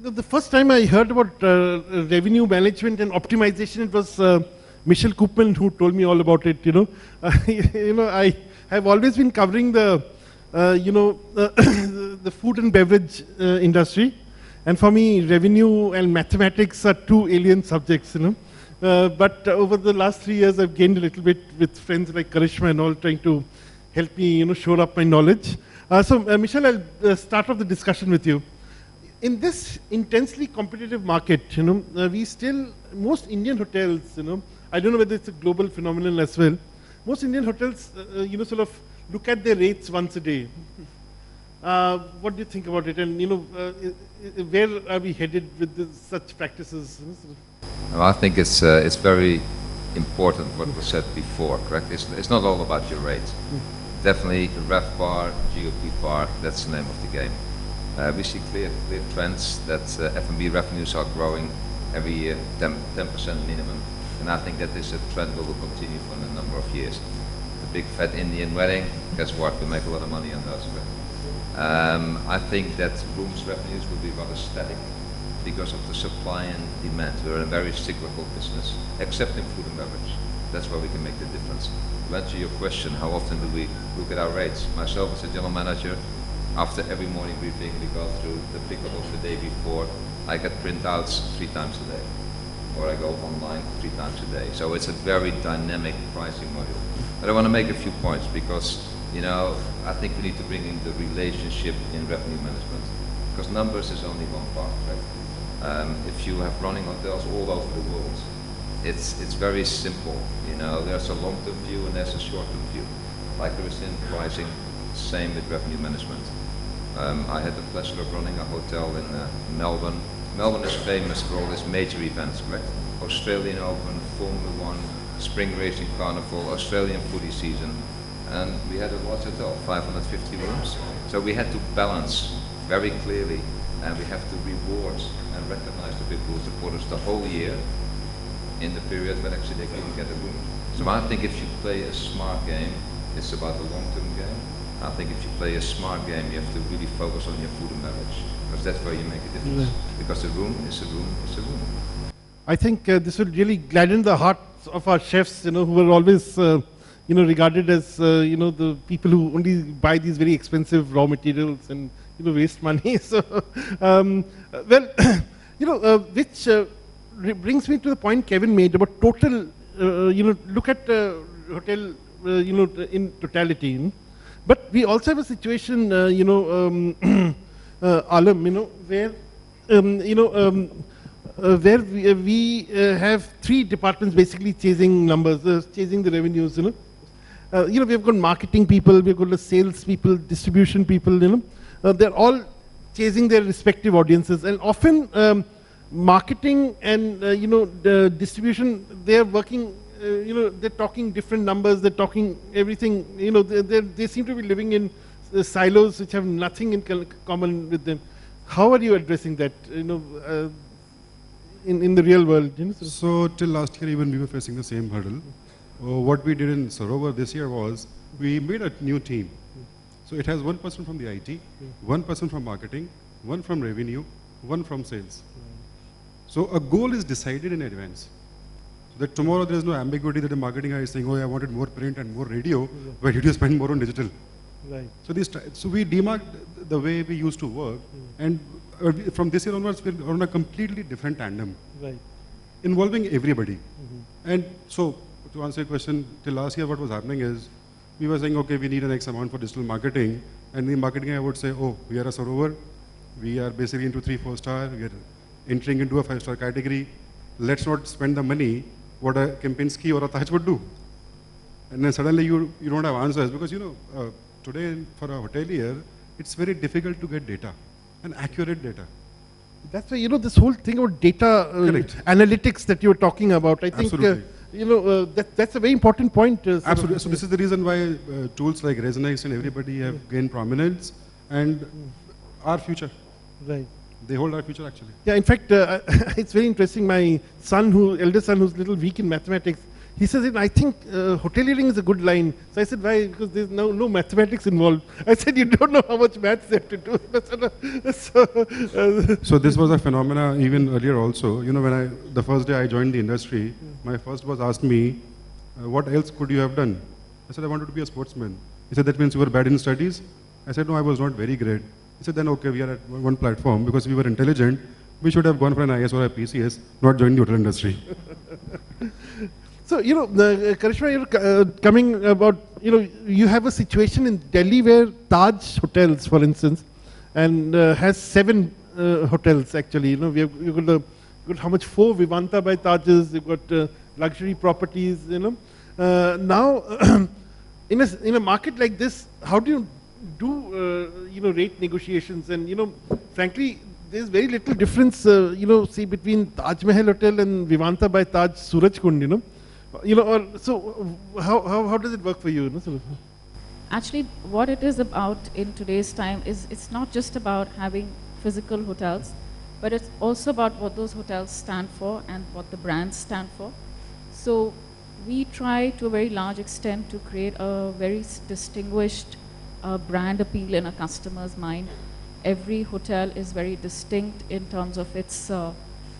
The first time I heard about revenue management and optimization, it was Michel Koopman who told me all about it. I have always been covering the, the food and beverage industry, and for me, revenue and mathematics are two alien subjects. But over the last 3 years, I've gained a little bit with friends like Karishma and all, trying to help me, shore up my knowledge. Michel, I'll start off the discussion with you. In this intensely competitive market, we still, most Indian hotels, I don't know whether it's a global phenomenon as well, most Indian hotels, sort of look at their rates once a day. What do you think about it? And, where are we headed with such practices? Well, I think it's very important what was said before, correct? It's not all about your rate. Definitely RevPAR, GOP, that's the name of the game. We see clear trends that F&B revenues are growing every year, 10% minimum. And I think that is a trend that will continue for a number of years. The big fat Indian wedding, guess what? We make a lot of money on those. I think that rooms revenues will be rather static because of the supply and demand. We're in a very cyclical business, except in food and beverage. That's where we can make the difference. To answer your question, how often do we look at our rates? Myself as a general manager, after every morning briefing, we go through the pickup of the day before. I get printouts 3 times a day, or I go online 3 times a day. So it's a very dynamic pricing module. But I want to make a few points because, I think we need to bring in the relationship in revenue management, because numbers is only one part, right? If you have running hotels all over the world, it's very simple. There's a long-term view and there's a short-term view. Like there is in pricing, same with revenue management. I had the pleasure of running a hotel in Melbourne. Melbourne is famous for all these major events, correct? Australian Open, Formula One, Spring Racing Carnival, Australian Foodie Season. And we had a large hotel, 550 rooms. So we had to balance very clearly, and we have to reward and recognize the people who support us the whole year in the period when actually they couldn't get a room. So I think if you play a smart game, it's about the long-term game. I think if you play a smart game, you have to really focus on your food and beverage, because that's where you make a difference. Because a room is a room is a room. I think this will really gladden the hearts of our chefs, who were always, regarded as, the people who only buy these very expensive raw materials and, waste money. So, which brings me to the point Kevin made about total, look at hotel, in totality. But we also have a situation, Alam, where, where we have 3 departments basically chasing numbers, chasing the revenues. We've got marketing people, we've got the sales people, distribution people. They're all chasing their respective audiences, and often marketing and the distribution, they're working. They're talking different numbers, they're talking everything, they seem to be living in silos which have nothing in common with them. How are you addressing that, in the real world? So till last year, even we were facing the same hurdle. What we did in Sarovar this year was, we made a new team. So it has 1 person from the IT, 1 person from marketing, 1 from revenue, 1 from sales. So a goal is decided in advance. That tomorrow there is no ambiguity that the marketing guy is saying, oh, I wanted more print and more radio, why did you spend more on digital? Right. So we demarked the way we used to work, and from this year onwards, we're on a completely different tandem, right, involving everybody. And so, to answer your question, till last year what was happening is, we were saying, okay, we need an X amount for digital marketing, and the marketing guy would say, oh, we are a Sarovar, we are basically into 3-4 star, we are entering into a 5-star category, let's not spend the money what a Kempinski or a Taj would do. And then suddenly you don't have answers, because today for a hotelier, it's very difficult to get data, and accurate data. That's why, this whole thing about data analytics that you were talking about, I think, that's a very important point. Absolutely. So this is the reason why tools like RezNext and everybody have gained prominence, and our future. Right. They hold our future, actually. Yeah, in fact, it's very interesting. My son, eldest son, who's a little weak in mathematics, he says, I think hoteliering is a good line. So I said, why? Because there's no mathematics involved. I said, you don't know how much maths they have to do. So this was a phenomena even earlier also. You know, the first day I joined the industry, my first boss asked me, what else could you have done? I said, I wanted to be a sportsman. He said, that means you were bad in studies? I said, no, I was not very great. He said, then okay, we are at one platform. Because we were intelligent, we should have gone for an IS or a PCS, not joined the hotel industry. So, you know, Karishma, you're coming about, you know, you have a situation in Delhi where Taj Hotels, for instance, and has 7 hotels actually. You know, you've got how much? 4 Vivanta by Tajes, you've got luxury properties, you know. Now, in a market like this, how do you do, you know, rate negotiations? And, you know, frankly, there's very little difference, you know, see between Taj Mahal Hotel and Vivanta by Taj Surajkund, you know. You know, so how does it work for you? Actually, what it is about in today's time is it's not just about having physical hotels, but it's also about what those hotels stand for and what the brands stand for. So we try to a very large extent to create a very distinguished brand appeal in a customer's mind. Every hotel is very distinct in terms of its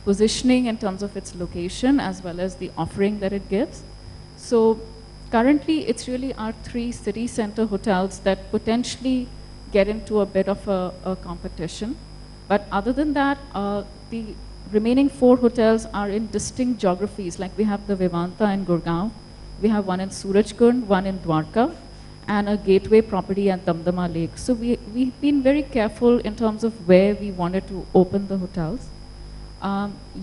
positioning, in terms of its location, as well as the offering that it gives. So currently, it's really our 3 city center hotels that potentially get into a bit of a competition. But other than that, the remaining 4 hotels are in distinct geographies. Like we have the Vivanta in Gurgaon, we have one in Surajkund, one in Dwarka, and a gateway property at Damdama Lake. So we've been very careful in terms of where we wanted to open the hotels.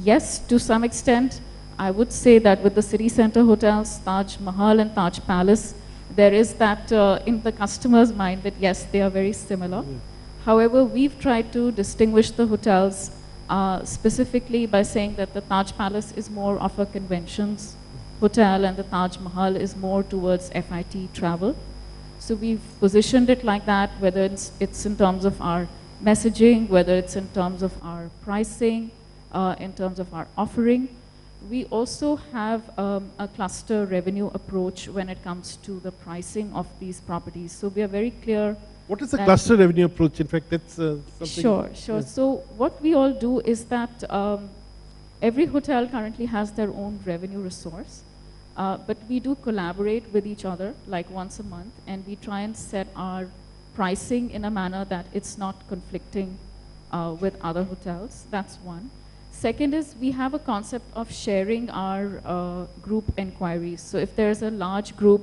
Yes, to some extent, I would say that with the city center hotels, Taj Mahal and Taj Palace, there is that in the customer's mind that yes, they are very similar. Yeah. However, we've tried to distinguish the hotels specifically by saying that the Taj Palace is more of a conventions hotel and the Taj Mahal is more towards FIT travel. So we've positioned it like that, whether it's in terms of our messaging, whether it's in terms of our pricing, in terms of our offering. We also have a cluster revenue approach when it comes to the pricing of these properties. So we are very clear. What is the cluster revenue approach? In fact, that's something. Sure. Yeah. So what we all do is that every hotel currently has their own revenue resource, but we do collaborate with each other like once a month, and we try and set our pricing in a manner that it's not conflicting with other hotels. That's one. Second is we have a concept of sharing our group inquiries. So if there's a large group,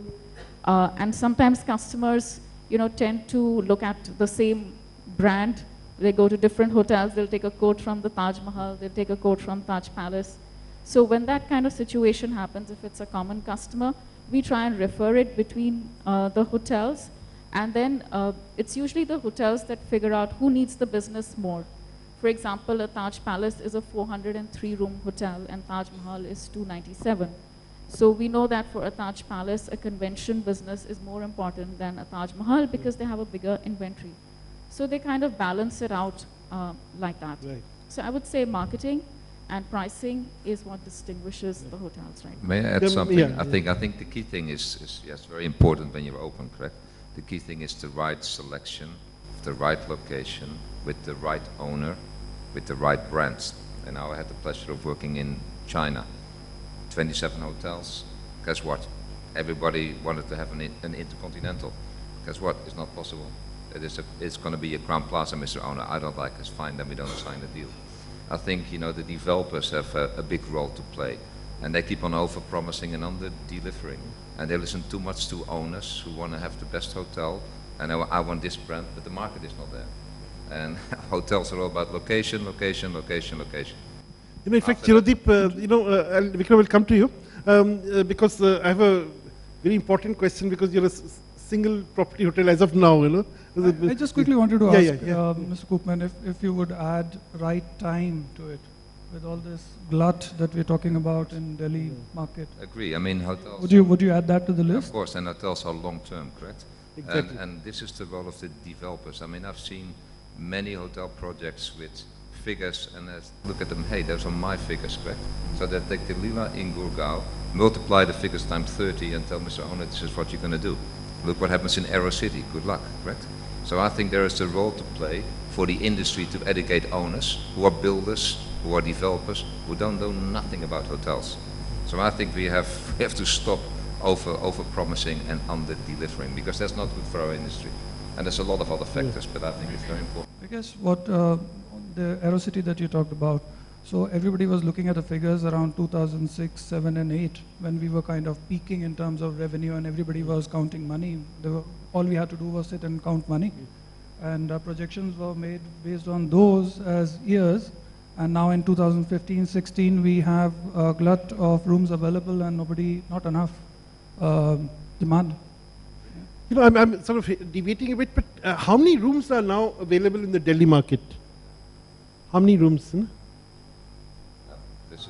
and sometimes customers, you know, tend to look at the same brand. They go to different hotels, they'll take a quote from the Taj Mahal, they'll take a quote from Taj Palace. So when that kind of situation happens, if it's a common customer, we try and refer it between the hotels. And then it's usually the hotels that figure out who needs the business more. For example, a Taj Palace is a 403-room hotel and Taj Mahal is 297. So we know that for a Taj Palace, a convention business is more important than a Taj Mahal because they have a bigger inventory. So they kind of balance it out like that. Right. So I would say marketing and pricing is what distinguishes the hotels, right? May I add something? Yeah, I think the key thing is yes, very important when you're open, correct? The key thing is the right selection, the right location, with the right owner, with the right brands. And now I had the pleasure of working in China. 27 hotels. Guess what? Everybody wanted to have an intercontinental. Guess what? It's not possible. It's going to be a Crown Plaza, Mr. Owner. I don't like us. Fine, then we don't sign the deal. I think, you know, the developers have a big role to play. And they keep on over-promising and under-delivering. And they listen too much to owners who want to have the best hotel. And I want this brand, but the market is not there. And hotels are all about location, location, location, location. You know, in fact, Chirodeep, you know, Vikram will come to you because I have a very important question because you're a single property hotel as of now, you know. I just quickly wanted to ask, Mr. Koopman, if you would add right time to it with all this glut that we're talking about in Delhi market. Agree. I mean, hotels. Would you add that to the list? Of course, and hotels are long-term, correct? Exactly. And this is the role of the developers. I mean, I've seen many hotel projects with figures and look at them, hey, those are my figures, correct? So they take the Lila in Gurgaon, multiply the figures times 30 and tell Mr. Owner, this is what you're going to do. Look what happens in Aero City, good luck, correct? So I think there is a role to play for the industry to educate owners who are builders, who are developers, who don't know nothing about hotels. So I think we have to stop over promising and under delivering, because that's not good for our industry. And there's a lot of other factors, but I think it's very important. I guess what the Aerocity that you talked about, so everybody was looking at the figures around 2006, 7 and 8 when we were kind of peaking in terms of revenue and everybody was counting money. All we had to do was sit and count money. And projections were made based on those as years. And now in 2015-16, we have a glut of rooms available and not enough demand. You know, I'm sort of debating a bit, but how many rooms are now available in the Delhi market? How many rooms? This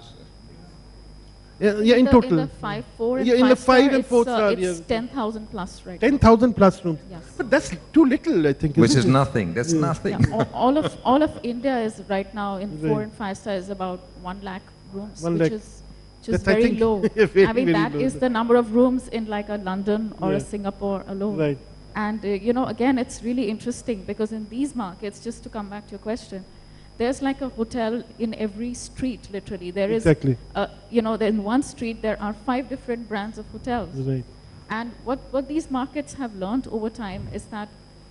is in total. In the 5, 4 and Yeah, in the 5 and 4 star, it's yeah. 10,000 plus right 10,000 plus rooms. Yes. But that's too little, I think. which isn't is it? nothing, that's nothing. Yeah, all of India is right now in Right. 4 and 5 star is about 1 lakh rooms, 1 which lakh. is That's, I very think, low. very, I mean, very that low. is the number of rooms in like a London or Yeah. a Singapore alone. Right. And you know, again, it's really interesting because in these markets, just to come back to your question, there's like a hotel in every street, literally. There is, Exactly. you know, in one street, there are 5 different brands of hotels. Right. And what these markets have learned over time is that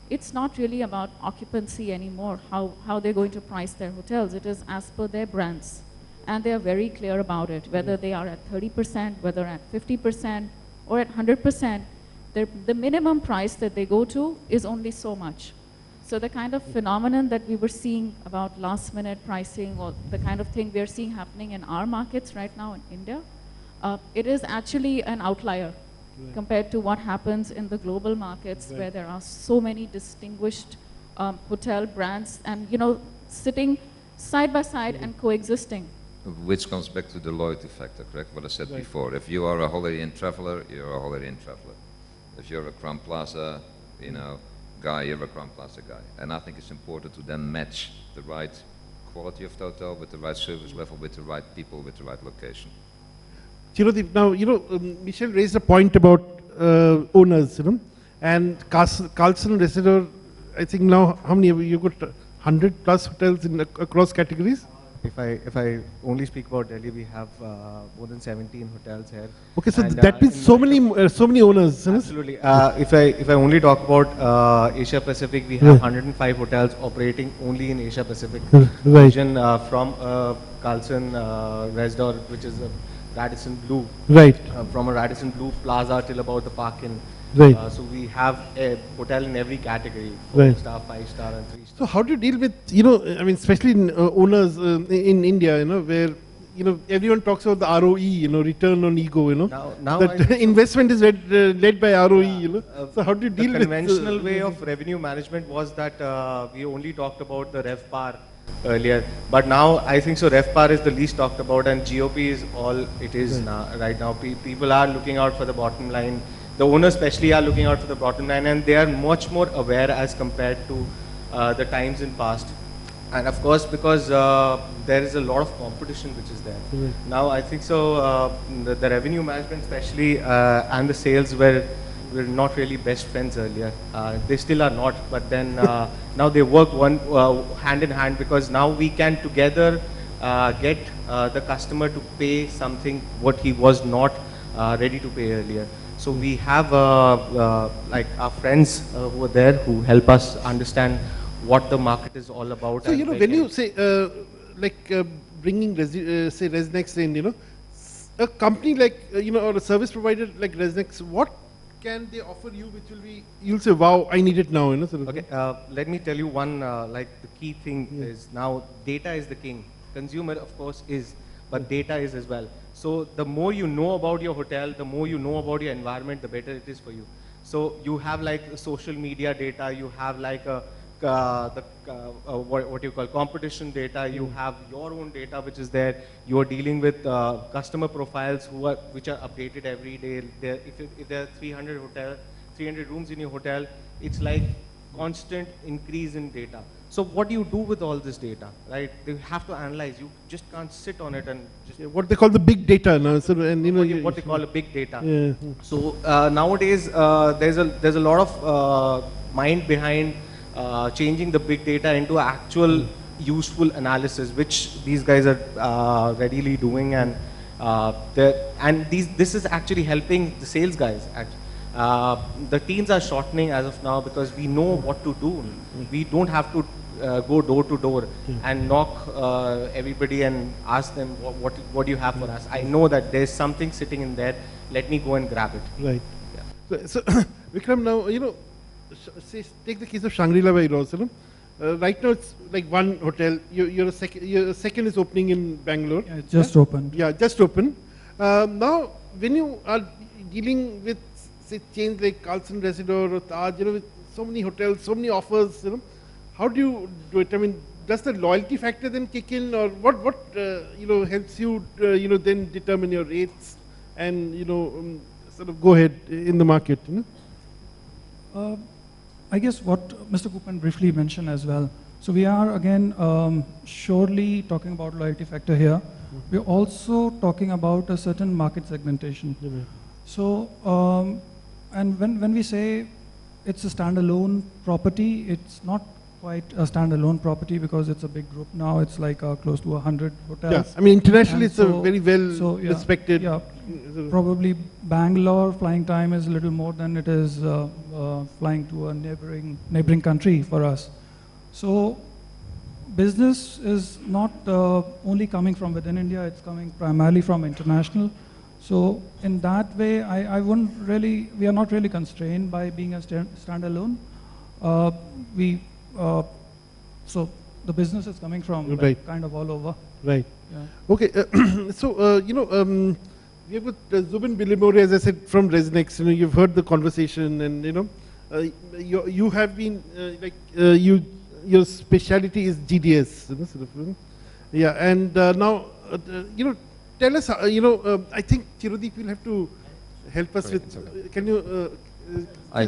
it's not really about occupancy anymore, how they're going to price their hotels. It is as per their brands. And they are very clear about it, whether they are at 30%, whether at 50%, or at 100%. The minimum price that they go to is only so much. So the kind of phenomenon that we were seeing about last minute pricing or the kind of thing we are seeing happening in our markets right now in India, it is actually an outlier compared to what happens in the global markets where there are so many distinguished hotel brands and, you know, sitting side by side and coexisting. Which comes back to the loyalty factor, correct? What I said before. If you are a Holiday Inn traveler, you're a Holiday Inn traveler. If you're a Crown Plaza, you know, guy, you're a Crown Plaza guy. And I think it's important to then match the right quality of the hotel with the right service level, with the right people, with the right location. Chirodeep, now, you know, Michelle raised a point about owners, you know, and Carlson Residor, I think now, how many have you got? 100 plus hotels in across categories? If I only speak about Delhi, we have more than 17 hotels here. Okay, so And, that means so many owners. Isn't it? Absolutely. If I only talk about Asia Pacific, we have 105 hotels operating only in Asia Pacific region, from Carlson Residor, which is a Radisson Blu, from a Radisson Blu Plaza till about the Park Inn. So we have a hotel in every category, 4-star, 5-star and 3-star. So how do you deal with, you know, I mean, especially in owners in India, you know, where, you know, everyone talks about the ROE, you know, return on ego, you know. Now that investment is led by ROE, you know. So how do you deal with the conventional way of revenue management was that we only talked about the RevPAR earlier, but now I think so RevPAR is the least talked about and GOP is all it is now, right now. People are looking out for the bottom line. The owners especially are looking out for the bottom line and they are much more aware as compared to the times in past. And of course, because there is a lot of competition which is there. Now I think so the revenue management especially and the sales were not really best friends earlier. They still are not, but then now they work hand in hand because now we can together get the customer to pay something what he was not ready to pay earlier. So we have like our friends who are there who help us understand what the market is all about. So, you know, when you say, bringing, say, RezNext in, you know, a company like, you know, or a service provider like RezNext, what can they offer you which will be, you'll say, wow, I need it now, you know? Sort of. Okay, let me tell you one, like the key thing is now data is the king. Consumer, of course, is, but data is as well. So the more you know about your hotel, the more you know about your environment, the better it is for you. So you have like social media data, you have like what you call competition data, you have your own data which is there. You are dealing with customer profiles which are updated every day. If there are 300 rooms in your hotel, it's like constant increase in data. So what do you do with all this data, right? They have to analyze. You just can't sit on it and just What they call the big data now. So, and you know, what they call a big data. Yeah. So nowadays there's a lot of mind behind changing the big data into actual useful analysis, which these guys are readily doing, and this is actually helping the sales guys. The teams are shortening as of now because we know what to do. We don't have to go door to door and knock everybody and ask them what do you have for us. I know that there's something sitting in there. Let me go and grab it. Right. Yeah. So Vikram, now you know, take the case of Shangri-La by Ross. You know, right now it's like one hotel. Your second is opening in Bangalore. Yeah, it just opened. Yeah, just open. Now, when you are dealing with say chains like Carlson Residor or Taj, you know, with so many hotels, so many offers, you know, how do you do it? I mean, does the loyalty factor then kick in, or what you know helps you you know then determine your rates and you know sort of go ahead in the market? You know? I guess what Mr. Kupan briefly mentioned as well. So we are again surely talking about loyalty factor here. We're also talking about a certain market segmentation. So and when we say it's a standalone property, it's not quite a standalone property because it's a big group now. It's like close to 100 hotels. Yeah, I mean internationally it's a very well respected. Yeah, probably Bangalore flying time is a little more than it is flying to a neighboring country for us. So business is not only coming from within India, it's coming primarily from international. So in that way, I wouldn't really, we are not really constrained by being a standalone. So the business is coming from like, kind of all over. Right. Yeah. Okay. So you know, we have got Zubin Bilimoria, as I said, from RezNext. You know, you've heard the conversation, and you know, you have been like your specialty is GDS. You know, sort of, yeah, and now you know. Tell us, you know, I think Chirodeep will have to help us with, can you?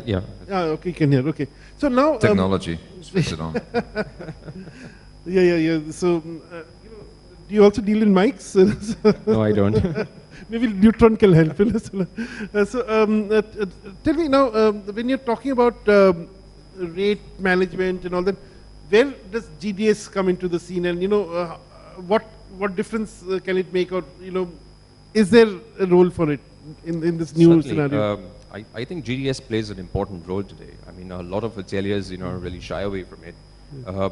Yeah. Okay, can hear, okay. So now. Technology, switch it on. Yeah. So, you know, do you also deal in mics? No, I don't. Maybe Neutron can help. So, tell me now, when you're talking about rate management and all that, where does GDS come into the scene, and you know, what difference can it make, or you know, is there a role for it in this new scenario? I think GDS plays an important role today. I mean, a lot of hoteliers, you know, really shy away from it.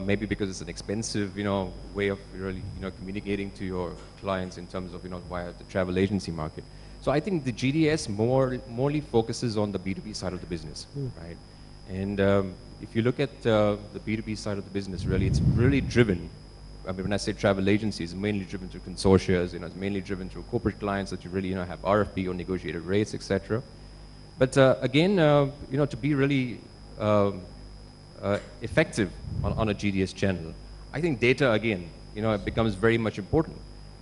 Maybe because it's an expensive, you know, way of really, you know, communicating to your clients in terms of, you know, via the travel agency market. So I think the GDS morely focuses on the B2B side of the business, right? And if you look at the B2B side of the business, really, it's really driven. I mean, when I say travel agencies, it's mainly driven through consortia, you know, it's mainly driven through corporate clients that you really, you know, have RFP or negotiated rates, etc. But again, you know, to be really effective on a GDS channel, I think data, again, you know, it becomes very much important.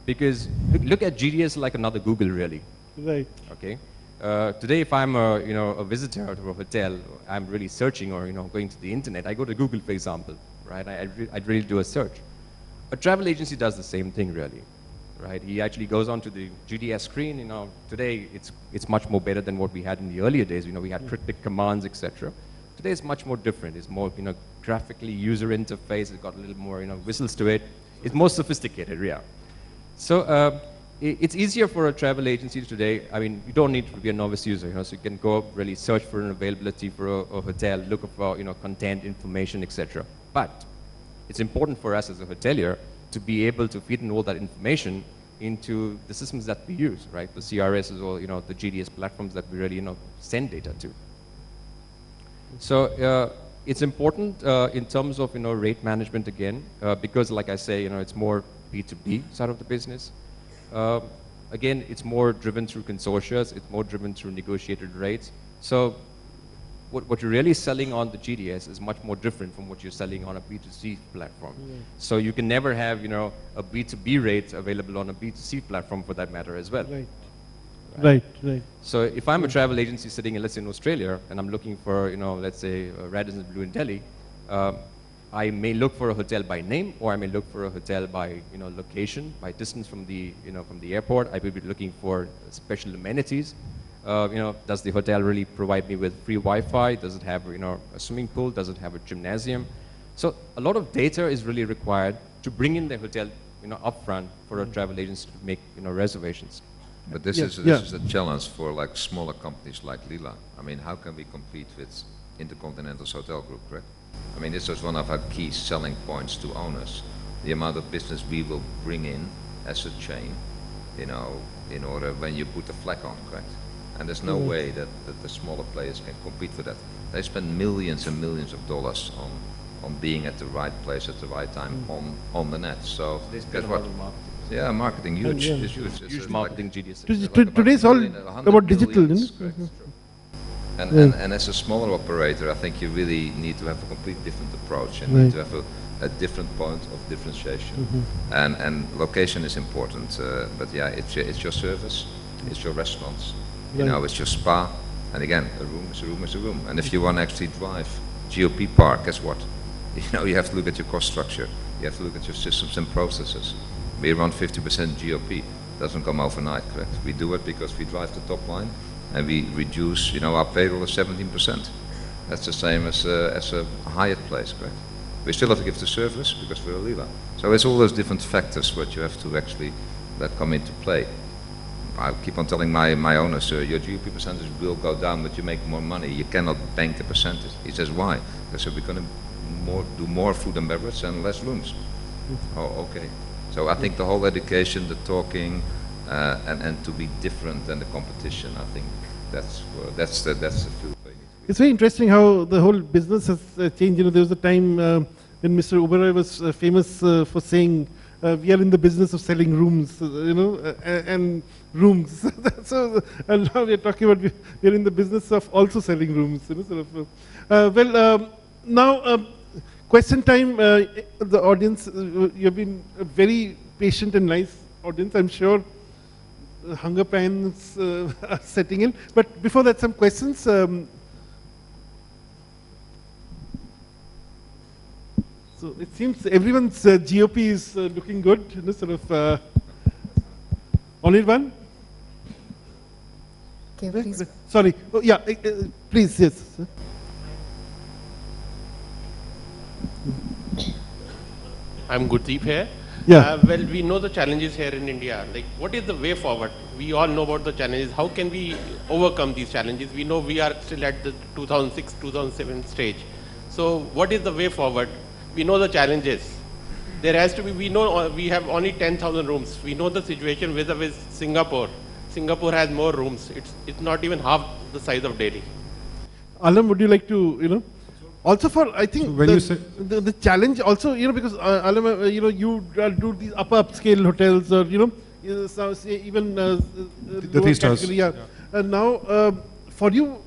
Because look at GDS like another Google, really. Right. Okay. Today, if I'm a, you know, a visitor to a hotel, I'm really searching or, you know, going to the internet, I go to Google, for example, right? I'd really do a search. A travel agency does the same thing, really, right? He actually goes onto the GDS screen. You know, today it's much more better than what we had in the earlier days. You know, we had cryptic commands, etc. Today it's much more different. It's more, you know, graphically user interface. It's got a little more, you know, whistles to it. It's more sophisticated, yeah. So it's easier for a travel agency today. I mean, you don't need to be a novice user, you know, so you can go really search for an availability for a hotel, look for, you know, content, information, etc. But it's important for us as a hotelier to be able to feed in all that information into the systems that we use, right? The CRSs or, you know, the GDS platforms that we really, you know, send data to. So it's important in terms of, you know, rate management again, because like I say, you know, it's more B2B side of the business. Again, it's more driven through consortia, it's more driven through negotiated rates. So what you're really selling on the GDS is much more different from what you're selling on a B2C platform. So you can never have, you know, a B2B rate available on a B2C platform for that matter as well. Right. So if I'm a travel agency sitting in, let's say, in Australia, and I'm looking for, you know, let's say Radisson Blue in Delhi, I may look for a hotel by name, or I may look for a hotel by location, by distance from the from the airport. I will be looking for special amenities. Does the hotel really provide me with free Wi-Fi? Does it have a swimming pool? Does it have a gymnasium? So a lot of data is really required to bring in the hotel upfront for a travel agency to make reservations. But this is a challenge for like smaller companies like Lila. I mean, how can we compete with Intercontinental's hotel group, correct? I mean, this is one of our key selling points to owners. The amount of business we will bring in as a chain, in order when you put the flag on, correct? And there's no way that the smaller players can compete with that. They spend millions and millions of dollars on being at the right place at the right time on the net. So guess what? Yeah, marketing, huge. It's huge. Huge marketing genius. Today's all about digital, And as a smaller operator, I think you really need to have a completely different approach and need to have a different point of differentiation. And location is important, but yeah, it's your service, it's your restaurants, it's your spa, and again, a room is a room is a room. And if you want to actually drive GOP Park, guess what? You have to look at your cost structure. You have to look at your systems and processes. We run 50% GOP. Doesn't come overnight, correct? We do it because we drive the top line and we reduce, our payroll is 17%. That's the same as a Hyatt place, correct? We still have to give the service because we're a Lila. So it's all those different factors what you have to actually that come into play. I keep on telling my owners, your GOP percentage will go down, but you make more money. You cannot bank a percentage. He says, why? I said, we're going to do more food and beverage and less rooms. Oh, okay. So I think the whole education, the talking, and to be different than the competition, I think that's the field. It's very interesting how the whole business has changed. There was a time when Mr. Oberoi was famous for saying, we are in the business of selling rooms, and rooms. So and now we are talking about we are in the business of also selling rooms. Now question time. The audience, you have been a very patient and nice audience. I'm sure hunger pangs are setting in. But before that, some questions. So it seems everyone's GOP is looking good. Only one? Okay, please. Sorry. Oh, yeah, please, yes. I'm Gurdeep here. Yeah. Well, we know the challenges here in India. Like, what is the way forward? We all know about the challenges. How can we overcome these challenges? We know we are still at the 2006, 2007 stage. So what is the way forward? We know the challenges. There has to be, we know we have only 10,000 rooms. We know the situation with Singapore. Singapore has more rooms. It's not even half the size of Delhi. Alam, would you like to, also for, I think, so the challenge also, because Alam, you do these upscale hotels or, even the 3 stars. Yeah. And now, for you,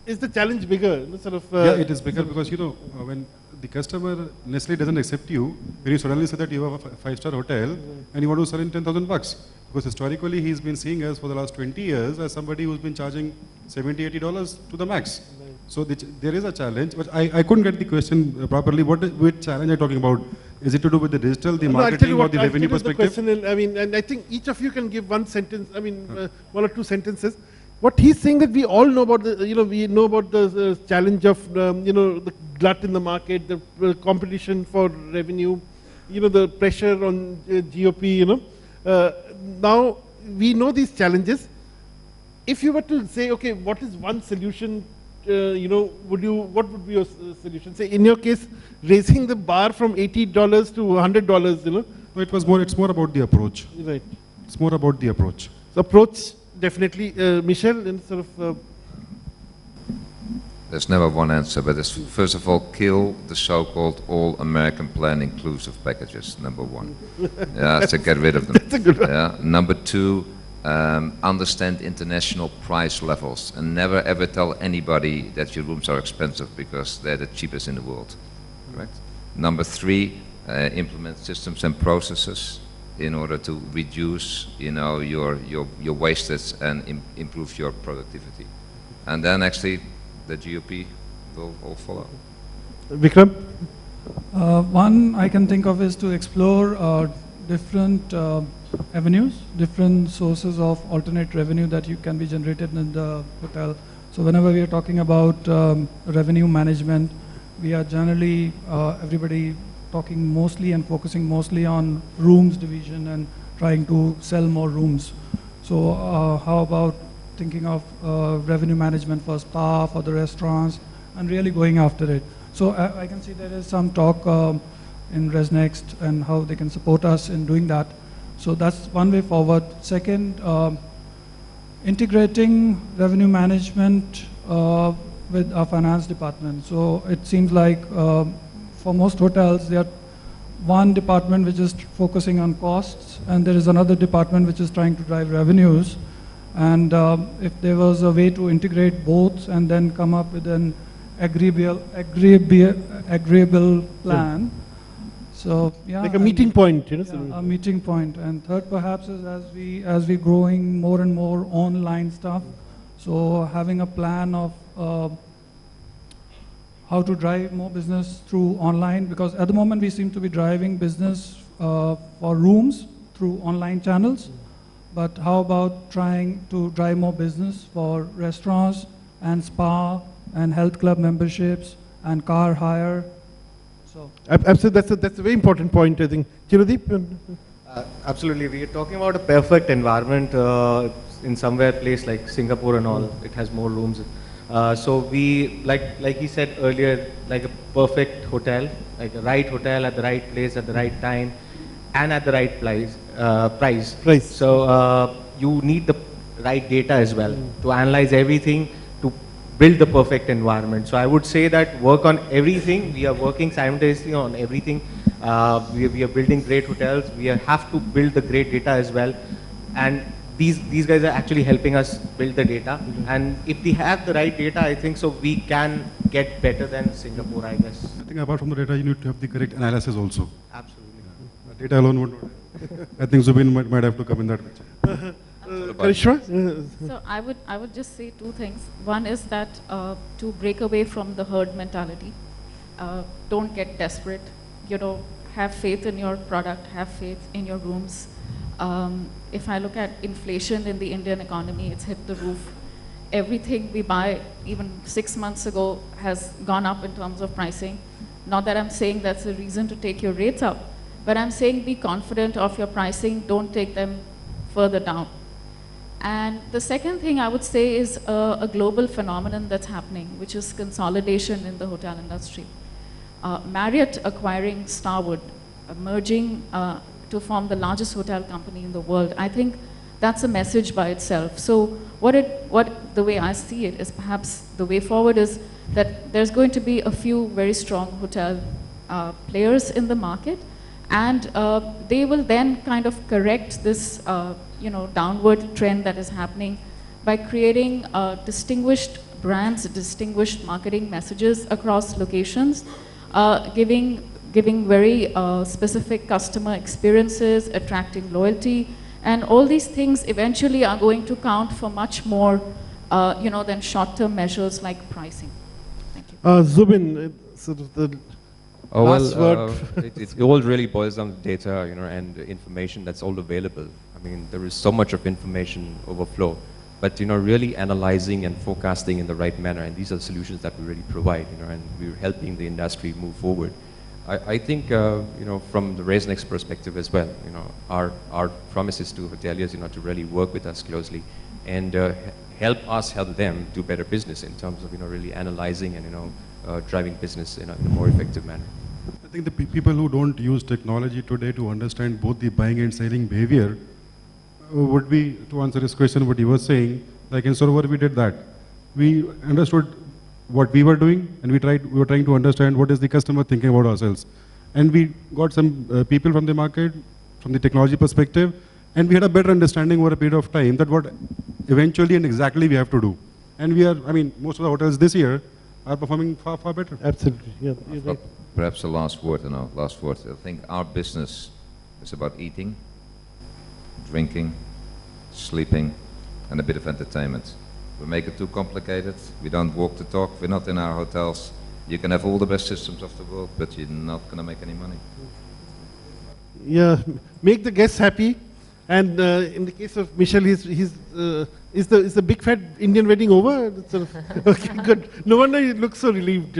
is the challenge bigger? Yeah, it is bigger because, when the customer necessarily doesn't accept you, when you suddenly say that you have a 5-star hotel and you want to sell in $10,000 bucks. Because historically he's been seeing us for the last 20 years as somebody who's been charging $70, $80 to the max. Right. So there is a challenge, but I couldn't get the question properly. Which challenge are you talking about? Is it to do with the digital, the marketing, or the revenue perspective? And I think each of you can give one sentence, one or two sentences. What he's saying that we all know about we know about the challenge of, the glut in the market, the competition for revenue, the pressure on GOP, now we know these challenges. If you were to say, okay, what is one solution, what would be your solution? Say, in your case, raising the bar from $80 to $100, No, it's more about the approach. Right. It's more about the approach. So approach, definitely. Michelle, in There's never one answer, but it's, first of all, kill the so-called all-American plan inclusive packages, number one. Yeah, so get rid of them. That's a good one. Yeah. Number two, understand international price levels and never ever tell anybody that your rooms are expensive because they're the cheapest in the world. Correct? Number three, implement systems and processes in order to reduce, your wastage and improve your productivity. And then actually, the GOP will all follow. Vikram? One I can think of is to explore different avenues, different sources of alternate revenue that you can be generated in the hotel. So whenever we are talking about revenue management, we are generally everybody talking mostly and focusing mostly on rooms division and trying to sell more rooms. So how about thinking of revenue management for spa, for the restaurants, and really going after it? So I can see there is some talk in RezNext and how they can support us in doing that. So that's one way forward. Second, integrating revenue management with our finance department. So it seems like for most hotels, there are one department which is focusing on costs, and there is another department which is trying to drive revenues. And if there was a way to integrate both and then come up with an agreeable plan. So yeah, like a meeting point, you know. Yeah, a meeting point. And third, perhaps, is as we growing more and more online stuff. So having a plan of how to drive more business through online, because at the moment we seem to be driving business for rooms through online channels. But how about trying to drive more business for restaurants and spa and health club memberships and car hire? So Absolutely, that's a very important point, I think. Chirodeep? Absolutely. We are talking about a perfect environment in somewhere place like Singapore and all. It has more rooms. So we, like he said earlier, like a perfect hotel, like a right hotel at the right place at the right time and at the right price. So you need the right data as well to analyze everything, to build the perfect environment. So I would say that work on everything. We are working simultaneously on everything. We are building great hotels. We have to build the great data as well. And these guys are actually helping us build the data. And if we have the right data, I think so we can get better than Singapore, I guess. I think apart from the data, you need to have the correct analysis also. Absolutely. Data alone would not. I think Zubin might have to come in that picture. Karishma? So I would just say two things. One is that to break away from the herd mentality, don't get desperate. You know, have faith in your product, have faith in your rooms. If I look at inflation in the Indian economy, it's hit the roof. Everything we buy, even 6 months ago, has gone up in terms of pricing. Not that I'm saying that's a reason to take your rates up, but I'm saying be confident of your pricing, don't take them further down. And the second thing I would say is a global phenomenon that's happening, which is consolidation in the hotel industry. Marriott acquiring Starwood, merging to form the largest hotel company in the world. I think that's a message by itself. So what the way I see it is perhaps the way forward is that there's going to be a few very strong hotel players in the market, and they will then kind of correct this downward trend that is happening by creating distinguished brands, distinguished marketing messages across locations, giving very specific customer experiences, attracting loyalty, and all these things eventually are going to count for much more, than short-term measures like pricing. Thank you. Zubin, sort of the last word. It all really boils down to data, and information that's all available. I mean, there is so much of information overflow, but really analyzing and forecasting in the right manner, and these are the solutions that we really provide, and we're helping the industry move forward. I think, from the RezNext perspective as well, our promise is to hoteliers, to really work with us closely and help us help them do better business in terms of, really analyzing and, driving business in a more effective manner. I think the people who don't use technology today to understand both the buying and selling behavior would be, to answer his question, what he was saying, like in Sorovar we did that. We understood what we were doing, and we were trying to understand what is the customer thinking about ourselves. And we got some people from the market, from the technology perspective, and we had a better understanding over a period of time that what eventually and exactly we have to do. And we are, most of the hotels this year are performing far, far better. Absolutely, yeah. You're right. Perhaps the last word, last word. I think our business is about eating, drinking, sleeping, and a bit of entertainment. We make it too complicated. We don't walk the talk. We're not in our hotels You can have all the best systems of the world, but you're not going to make any money. Yeah, make the guests happy. And in the case of Michelle, is the big fat Indian wedding over? Okay, good. No wonder you look so relieved.